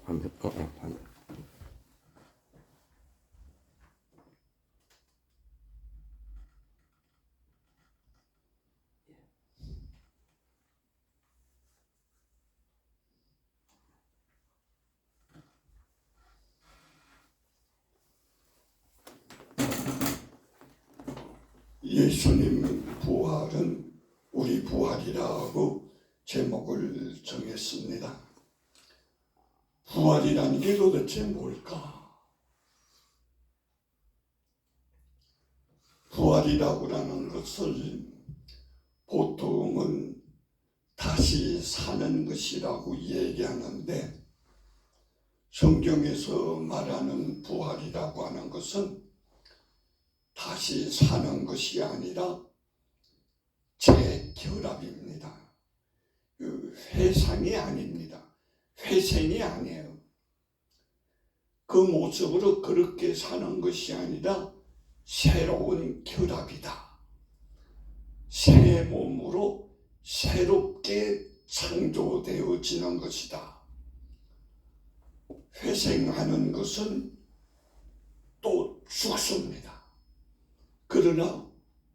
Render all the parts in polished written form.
화면. 화면. 예수님 부활은 우리 부활이라고 제목을 정했습니다. 부활이라는 게 도대체 뭘까? 부활이라고 하는 것을 보통은 다시 사는 것이라고 얘기하는데, 성경에서 말하는 부활이라고 하는 것은 다시 사는 것이 아니라 재결합입니다. 회상이 아닙니다. 회생이 아니에요. 그 모습으로 그렇게 사는 것이 아니라 새로운 결합이다. 새 몸으로 새롭게 창조되어지는 것이다. 회생하는 것은 또 죽습니다. 그러나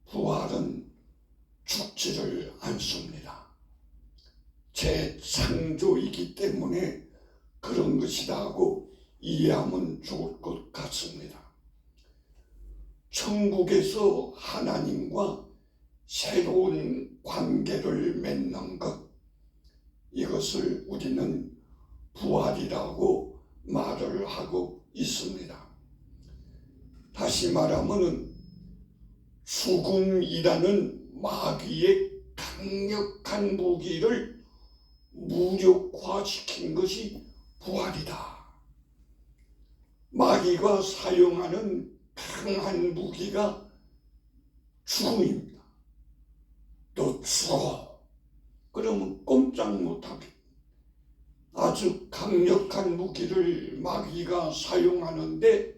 부활은 죽지를 않습니다. 재창조이기 때문에 그런 것이라고 이해하면 좋을 것 같습니다. 천국에서 하나님과 새로운 관계를 맺는 것, 이것을 우리는 부활이라고 말을 하고 있습니다. 다시 말하면 죽음이라는 마귀의 강력한 무기를 무력화시킨 것이 부활이다. 마귀가 사용하는 강한 무기가 죽음입니다. 너 죽어. 그러면 꼼짝 못하게 아주 강력한 무기를 마귀가 사용하는데,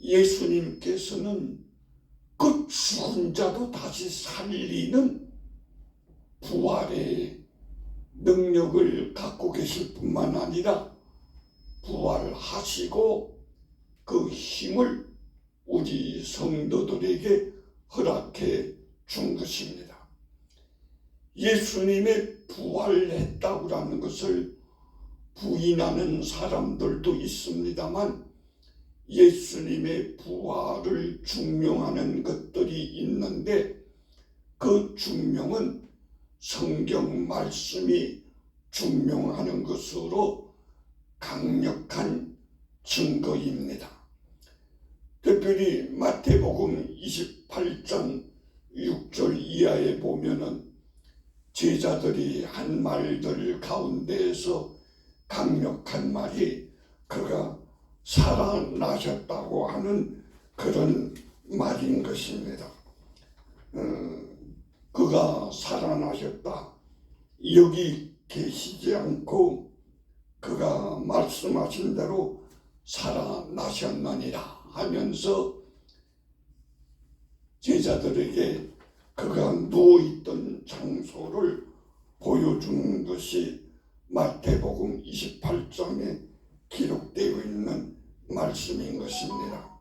예수님께서는 그 죽은 자도 다시 살리는 부활의 능력을 갖고 계실 뿐만 아니라 부활하시고 그 힘을 우리 성도들에게 허락해 준 것입니다. 예수님의 부활했다고 하는 것을 부인하는 사람들도 있습니다만, 예수님의 부활을 증명하는 것들이 있는데, 그 증명은 성경 말씀이 증명하는 것으로 강력한 증거입니다. 특별히 마태복음 28장 6절 이하에 보면은 제자들이 한 말들 가운데에서 강력한 말이 그가 살아나셨다고 하는 그런 말인 것입니다. 그가 살아나셨다. 여기 계시지 않고 그가 말씀하신 대로 살아나셨느니라 하면서 제자들에게 그가 누워있던 장소를 보여준 것이 마태복음 28장에 기록되어 있는 말씀인 것입니다.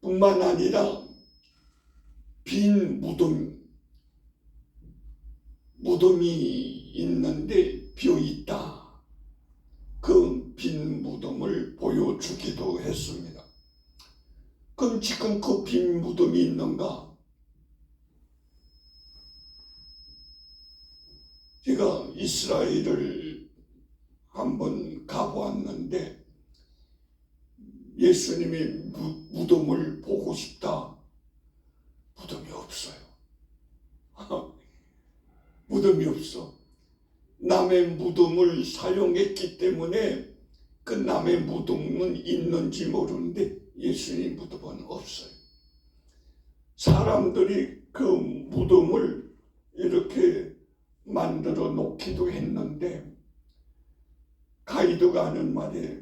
뿐만 아니라 빈 무덤이 있는데 비어있다. 그 빈 무덤을 보여주기도 했습니다. 그럼 지금 그 빈 무덤이 있는가? 제가 이스라엘을 한번 가보았는데, 예수님의 무덤을 보고 싶다. 무덤이 없어요. 무덤이 없어. 남의 무덤을 사용했기 때문에 그 남의 무덤은 있는지 모르는데 예수님 무덤은 없어요. 사람들이 그 무덤을 이렇게 만들어 놓기도 했는데, 가이드가 하는 말에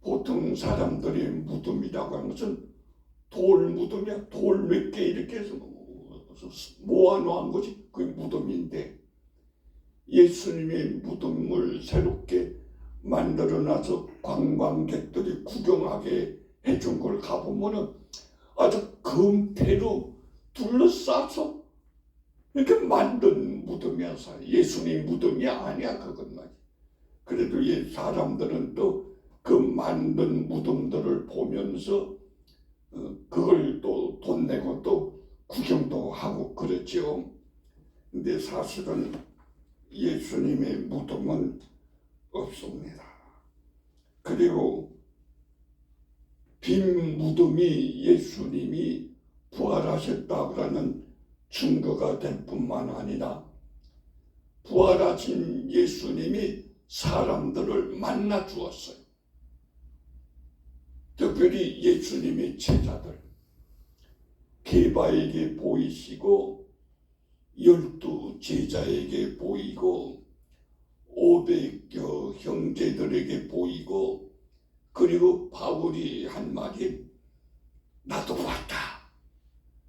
보통 사람들의 무덤이라고 하는 것은 돌 무덤이야. 돌 몇 개 이렇게 해서 모아놓은 것이 그게 무덤인데, 예수님의 무덤을 새롭게 만들어놔서 관광객들이 구경하게 해준 걸 가보면은 아주 금태로 둘러싸서 이렇게 만든 무덤이야. 예수님 무덤이 아니야 그건 말이야. 그래도 사람들은 또 그 만든 무덤들을 보면서 그걸 또 돈 내고 또 구경도 하고 그랬죠. 근데 사실은 예수님의 무덤은 없습니다. 그리고 빈 무덤이 예수님이 부활하셨다라는 증거가 될 뿐만 아니라 부활하신 예수님이 사람들을 만나 주었어요. 특별히 예수님의 제자들 게바에게 보이시고 12 제자에게 보이고 500여 형제들에게 보이고 그리고 바울이 한 말이 나도 봤다.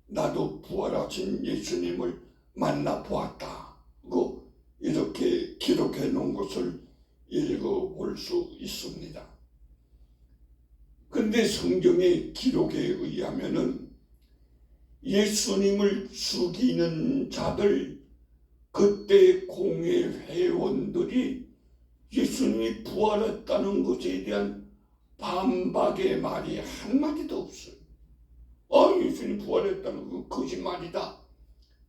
나도 부활하신 예수님을 만나 보았다. 이렇게 기록해 놓은 것을 읽어볼 수 있습니다. 근데 성경의 기록에 의하면은 예수님을 죽이는 자들, 그때 공회 회원들이 예수님이 부활했다는 것에 대한 반박의 말이 한마디도 없어요. 예수님 부활했다는 건 거짓말이다.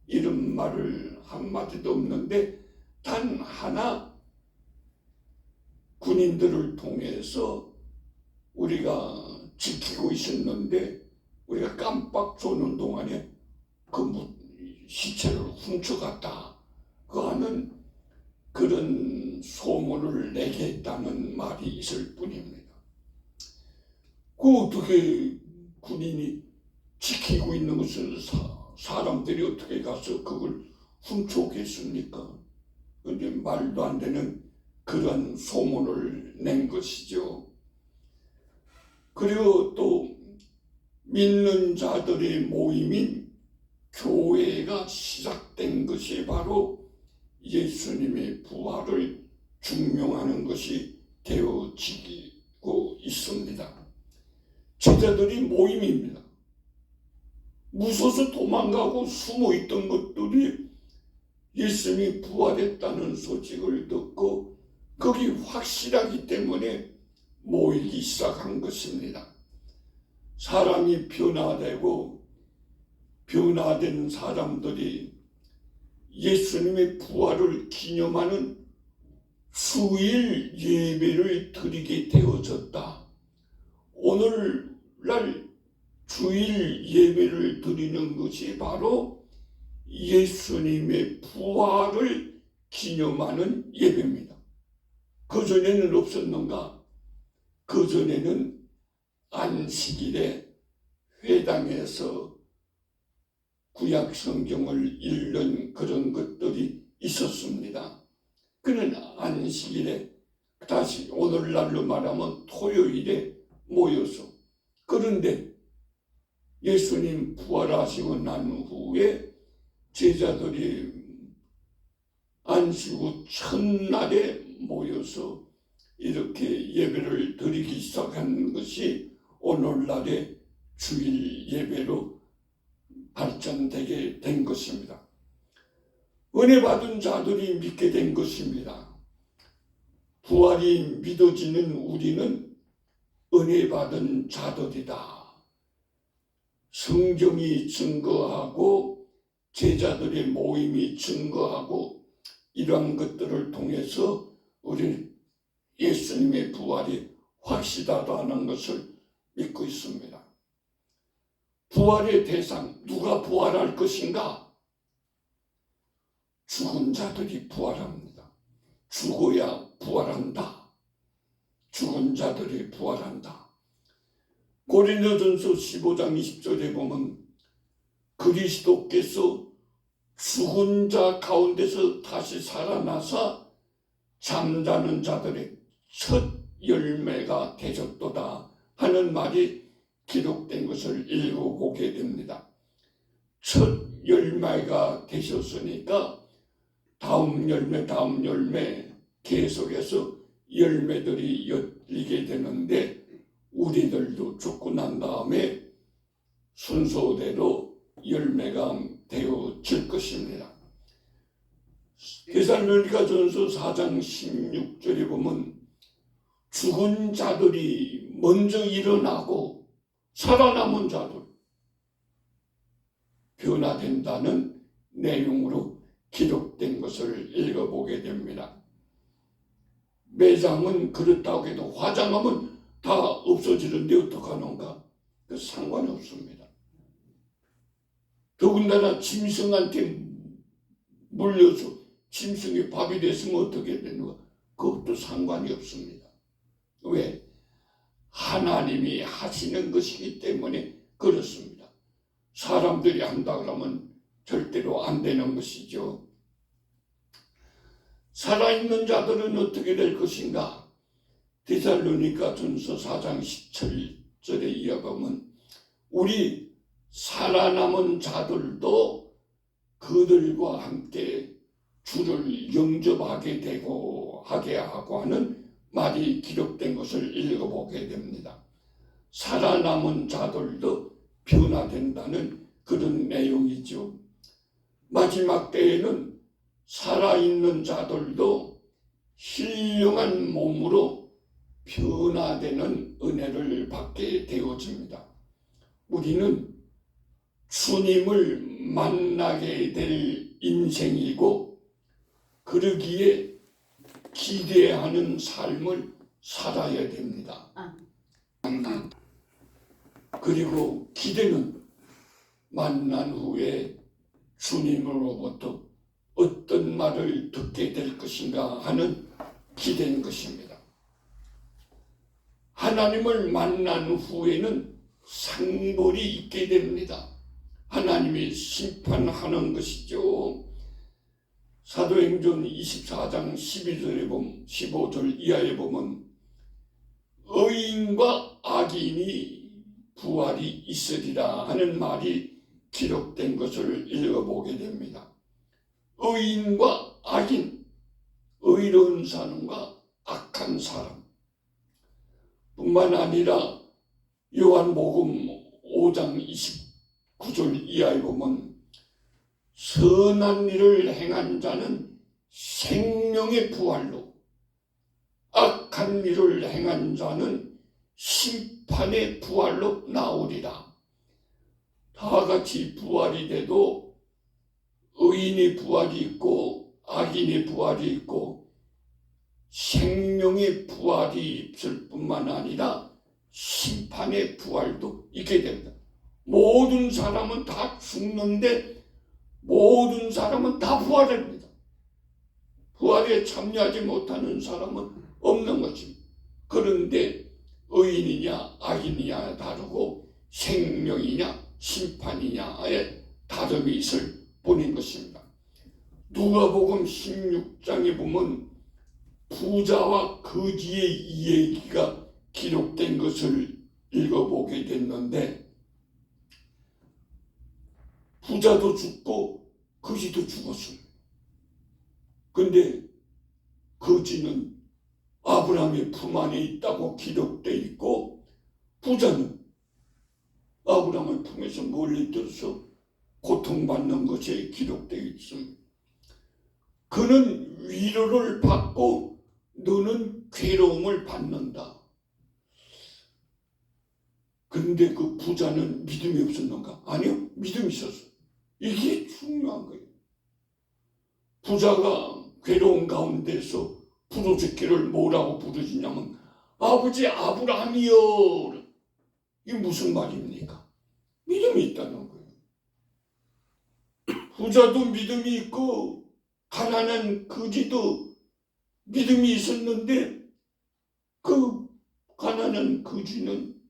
이런 말을 한마디도 없는데 단 하나 군인들을 통해서 우리가 지키고 있었는데 우리가 깜빡 쏘는 동안에 그 시체를 훔쳐갔다. 하는 그런 소문을 내겠다는 말이 있을 뿐입니다. 어떻게 군인이 지키고 있는 것을 사람들이 어떻게 가서 그걸 훔쳐오겠습니까? 근데 말도 안 되는 그런 소문을 낸 것이죠. 그리고 또 믿는 자들의 모임인 교회가 시작된 것이 바로 예수님의 부활을 증명하는 것이 되어지고 있습니다. 제자들이 모임입니다. 무서워서 도망가고 숨어있던 것들이 예수님이 부활했다는 소식을 듣고 거기 확실하기 때문에 모이기 시작한 것입니다. 사람이 변화되고 변화된 사람들이 예수님의 부활을 기념하는 주일 예배를 드리게 되어졌다. 오늘날 주일 예배를 드리는 것이 바로 예수님의 부활을 기념하는 예배입니다. 그전에는 없었는가? 그전에는 안식일에 회당에서 구약 성경을 읽는 그런 것들이 있었습니다. 그는 안식일에 다시 오늘날로 말하면 토요일에 모여서 그런데 예수님 부활하시고 난 후에 제자들이 안식 후 첫날에 모여서 이렇게 예배를 드리기 시작한 것이 오늘날의 주일 예배로 발전되게 된 것입니다. 은혜 받은 자들이 믿게 된 것입니다. 부활이 믿어지는 우리는 은혜 받은 자들이다. 성경이 증거하고 제자들의 모임이 증거하고 이러한 것들을 통해서 우리는 예수님의 부활이 확실하다는 것을 믿고 있습니다. 부활의 대상, 누가 부활할 것인가? 죽은 자들이 부활합니다. 죽어야 부활한다. 죽은 자들이 부활한다. 고린도전서 15장 20절에 보면 그리스도께서 죽은 자 가운데서 다시 살아나사 잠자는 자들의 첫 열매가 되셨도다 하는 말이 기록된 것을 읽어보게 됩니다. 첫 열매가 되셨으니까 다음 열매 계속해서 열매들이 엿리게 되는데 우리들도 죽고 난 다음에 순서대로 열매가 되어질 것입니다. 데살로니가전서 4장 16절에 보면 죽은 자들이 먼저 일어나고 살아남은 자들 변화된다는 내용으로 기록된 것을 읽어보게 됩니다. 매장은 그렇다고 해도 화장하면 다 없어지는데 어떡하는가? 그 상관이 없습니다. 더군다나 짐승한테 물려서 짐승이 밥이 됐으면 어떻게 되는가? 그것도 상관이 없습니다. 왜? 하나님이 하시는 것이기 때문에 그렇습니다. 사람들이 한다 그러면 절대로 안 되는 것이죠. 살아있는 자들은 어떻게 될 것인가? 데살로니가전서 4장 17절에 이어가면 우리 살아남은 자들도 그들과 함께 주를 영접하게 되고 하게 하고 하는 말이 기록된 것을 읽어보게 됩니다. 살아남은 자들도 변화된다는 그런 내용이죠. 마지막 때에는 살아있는 자들도 신령한 몸으로 변화되는 은혜를 받게 되어집니다. 우리는 주님을 만나게 될 인생이고 그러기에 기대하는 삶을 살아야 됩니다. 그리고 기대는 만난 후에 주님으로부터 어떤 말을 듣게 될 것인가 하는 기대인 것입니다. 하나님을 만난 후에는 상벌이 있게 됩니다. 하나님이 심판하는 것이죠. 사도행전 24장 12절에 보면 15절 이하에 보면 의인과 악인이 부활이 있으리라 하는 말이 기록된 것을 읽어보게 됩니다. 의인과 악인, 의로운 사람과 악한 사람 뿐만 아니라 요한복음 5장 29절 이하에 보면 선한 일을 행한 자는 생명의 부활로 악한 일을 행한 자는 심판의 부활로 나오리라. 다 같이 부활이 돼도 의인의 부활이 있고 악인의 부활이 있고 생명의 부활이 있을 뿐만 아니라 심판의 부활도 있게 됩니다. 모든 사람은 다 죽는데 모든 사람은 다 부활합니다. 부활에 참여하지 못하는 사람은 없는 것입니다. 그런데 의인이냐 악인이냐 다르고 생명이냐 심판이냐의 다름이 있을 뿐인 것입니다. 누가복음 16장에 보면 부자와 거지의 이야기가 기록된 것을 읽어보게 됐는데 부자도 죽고 거지도 죽었습니다. 근데 거지는 아브라함의 품 안에 있다고 기록되어 있고 부자는 아브라함의 품에서 멀리 떨어져 고통받는 것이 기록되어 있습니다. 그는 위로를 받고 너는 괴로움을 받는다. 그런데 그 부자는 믿음이 없었는가? 아니요, 믿음이 있었어. 이게 중요한 거예요. 부자가 괴로운 가운데서 부르짖기를 뭐라고 부르짖냐면 아버지 아브라함이여. 이게 무슨 말입니까? 믿음이 있다는 거예요. 부자도 믿음이 있고 가난한 거지도 믿음이 있었는데 그 가난한 거지는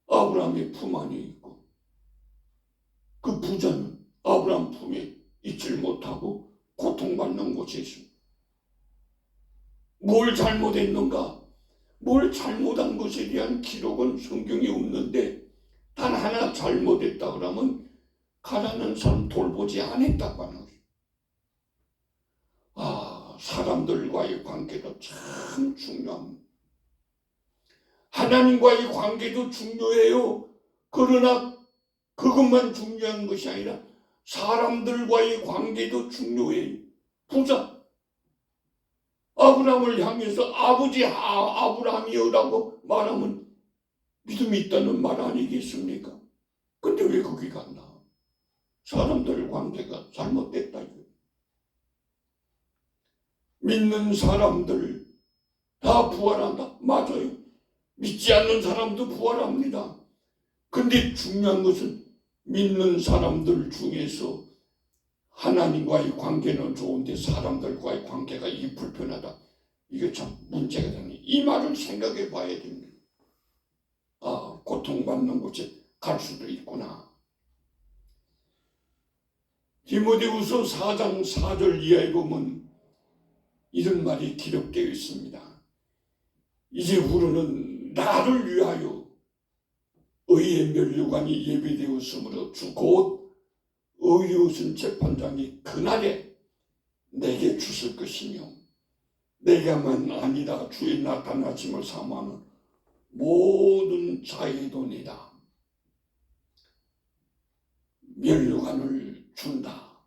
아브라함의 품 안에 있고 그 부자는 아브라함 품에 있질 못하고 고통받는 곳에 있습니다. 뭘 잘못했는가? 뭘 잘못한 것에 대한 기록은 성경에 없는데 단 하나 잘못했다 그러면 가난한 사람 돌보지 않았다고 하는 거예요. 사람들과의 관계도 참 중요합니다. 하나님과의 관계도 중요해요. 그러나 그것만 중요한 것이 아니라 사람들과의 관계도 중요해요. 부자 아브라함을 향해서 아버지 아브라함이여라고 말하면 믿음이 있다는 말 아니겠습니까? 근데 왜 거기 갔나? 사람들 관계가 잘못됐다. 믿는 사람들 다 부활한다. 맞아요. 믿지 않는 사람도 부활합니다. 근데 중요한 것은 믿는 사람들 중에서 하나님과의 관계는 좋은데 사람들과의 관계가 이게 불편하다. 이게 참 문제가 되네. 이 말을 생각해 봐야 됩니다. 아, 고통받는 곳에 갈 수도 있구나. 디모데후서 4장 4절 이하에 보면 이런 말이 기록되어 있습니다. 이제 후로는 나를 위하여 의의 면류관이 예비되었으므로 주 곧 의로우신 재판장이 그날에 내게 주실 것이며 내가만 아니라 주의 나타나심을 사모하는 모든 자의 돈이다. 면류관을 준다.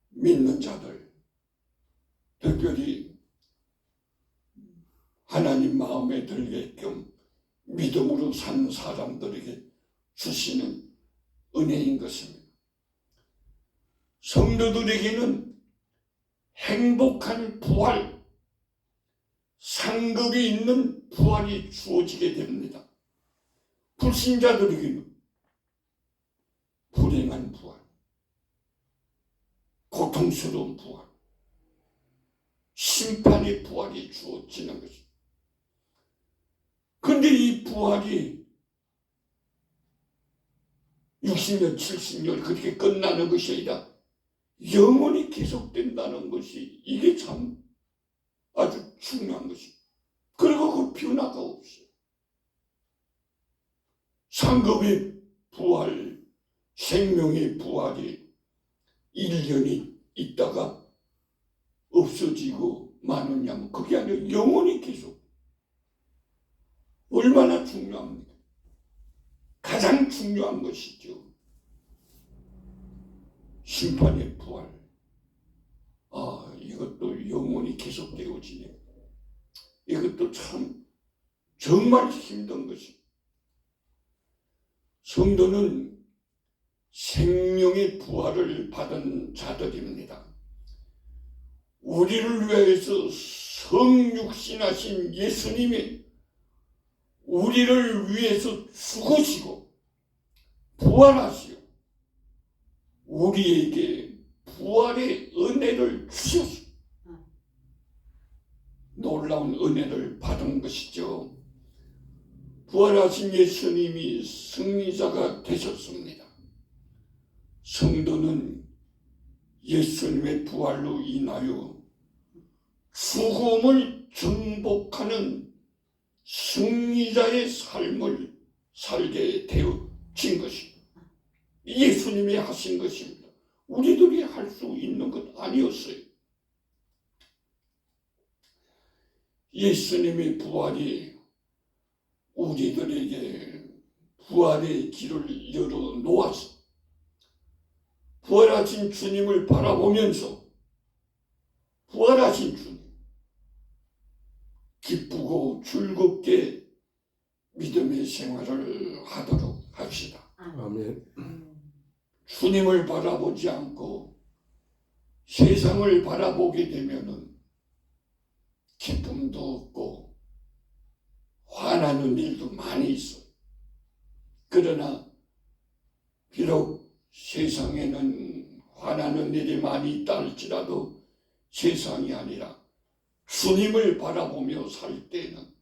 믿는 자들, 특별히 하나님 마음에 들게끔 믿음으로 사는 사람들에게 주시는 은혜인 것입니다. 성도들에게는 행복한 부활, 상급이 있는 부활이 주어지게 됩니다. 불신자들에게는 불행한 부활, 고통스러운 부활, 심판의 부활이 주어지는 것입니다. 그런데 이 부활이 60년, 70년 그렇게 끝나는 것이 아니라 영원히 계속된다는 것이 이게 참 아주 중요한 것입니다. 그리고 그 변화가 없어요. 상급의 부활, 생명의 부활이 1년이 있다가 없어지고 마느냐면 그게 아니라 영원히 계속. 얼마나 중요합니까? 가장 중요한 것이죠. 심판의 부활. 아, 이것도 영원히 계속되어지네. 이것도 참 정말 힘든 것입니다. 성도는 생명의 부활을 받은 자들입니다. 우리를 위해서 성육신하신 예수님이 우리를 위해서 죽으시고 부활하시고 우리에게 부활의 은혜를 주셨습니다. 놀라운 은혜를 받은 것이죠. 부활하신 예수님이 승리자가 되셨습니다. 성도는 예수님의 부활로 인하여 죽음을 정복하는 승리자의 삶을 살게 되어진 것입니다. 예수님이 하신 것입니다. 우리들이 할 수 있는 것 아니었어요. 예수님의 부활이 우리들에게 부활의 길을 열어 놓았어. 부활하신 주님을 바라보면서 부활하신 주님 기쁘고 즐겁게 믿음의 생활을 하도록 합시다. 아멘. 주님을 바라보지 않고 세상을 바라보게 되면은 기쁨도 없고 화나는 일도 많이 있어. 그러나 비록 세상에는 화나는 일이 많이 있다 할지라도 세상이 아니라 주님을 바라보며 살 때는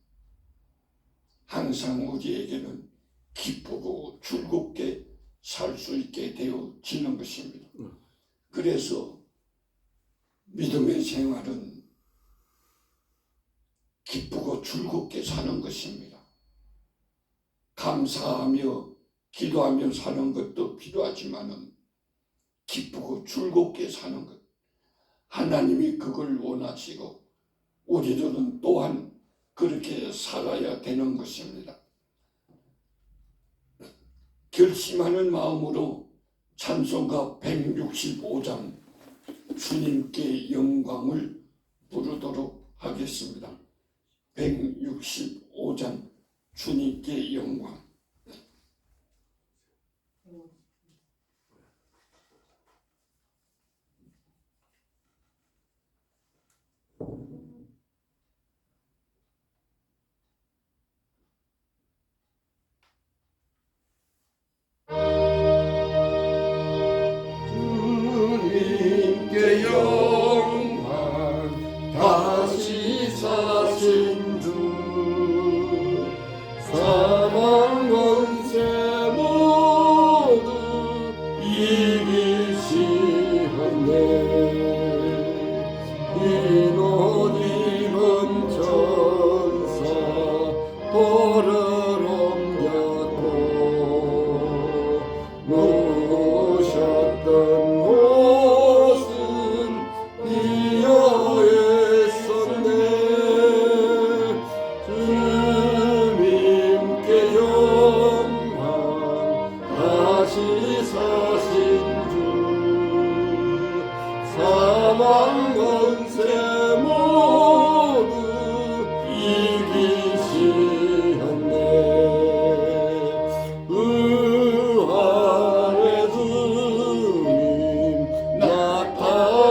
항상 우리에게는 기쁘고 즐겁게 살 수 있게 되어지는 것입니다. 그래서 믿음의 생활은 기쁘고 즐겁게 사는 것입니다. 감사하며 기도하며 사는 것도 필요하지만은 기쁘고 즐겁게 사는 것. 하나님이 그걸 원하시고 우리들은 또한 그렇게 살아야 되는 것입니다. 결심하는 마음으로 찬송가 165장 주님께 영광을 부르도록 하겠습니다. 165장 주님께 영광. 주님께 영광 다시 사신 주 사망 권세 모두 이기시었네. 흰옷 입은 천사 돌을 옮겼고 누우셨던 곳은 비어 있었네. 주님께 영광 다시 사신 주 사망 권세 모두 이기시었네. 부활의 주님 나타나시사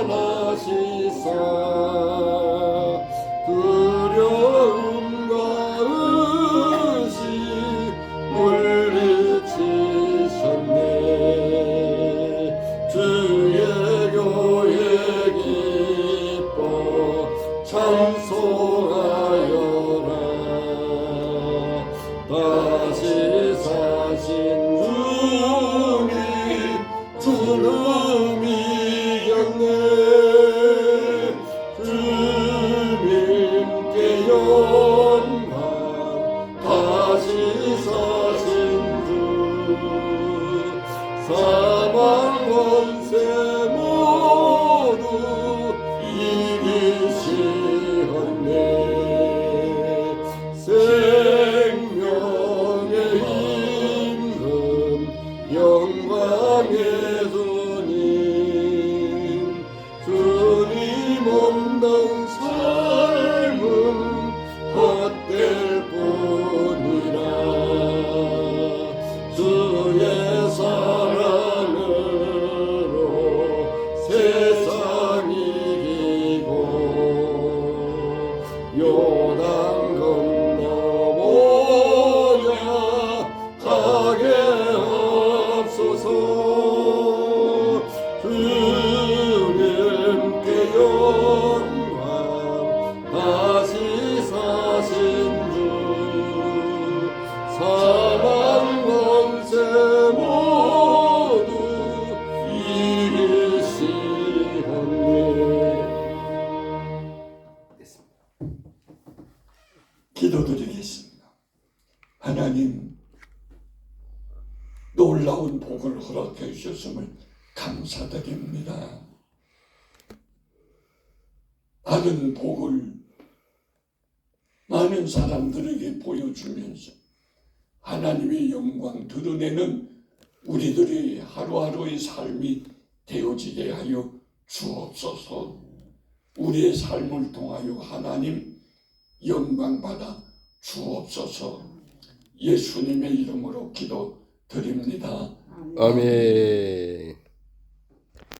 두려움과 의심 물리치셨네. 주의 교회 기뻐 찬송하여라. 다시 사신 주님 주름 이겼네. 주님께 영광 다시 사신 주 사망 권세 모두 이기시었네. 생명의 임금 영광의 주님 주님 없는 삶은 헛될 뿐이라. 주의 사랑으로 세상 이기고 요단 건너보냐 가게 없소서. 주님께 영광 다시 사신 주 사망 권세 모두 이기시었네. 기도드리겠습니다. 하나님, 놀라운 복을 허락해 주셨음을 감사드립니다. 받은 복을 많은 사람들에게 보여주면서 하나님의 영광 드러내는 우리들의 하루하루의 삶이 되어지게 하여 주옵소서. 우리의 삶을 통하여 하나님 영광 받아 주옵소서. 예수님의 이름으로 기도드립니다. 아멘.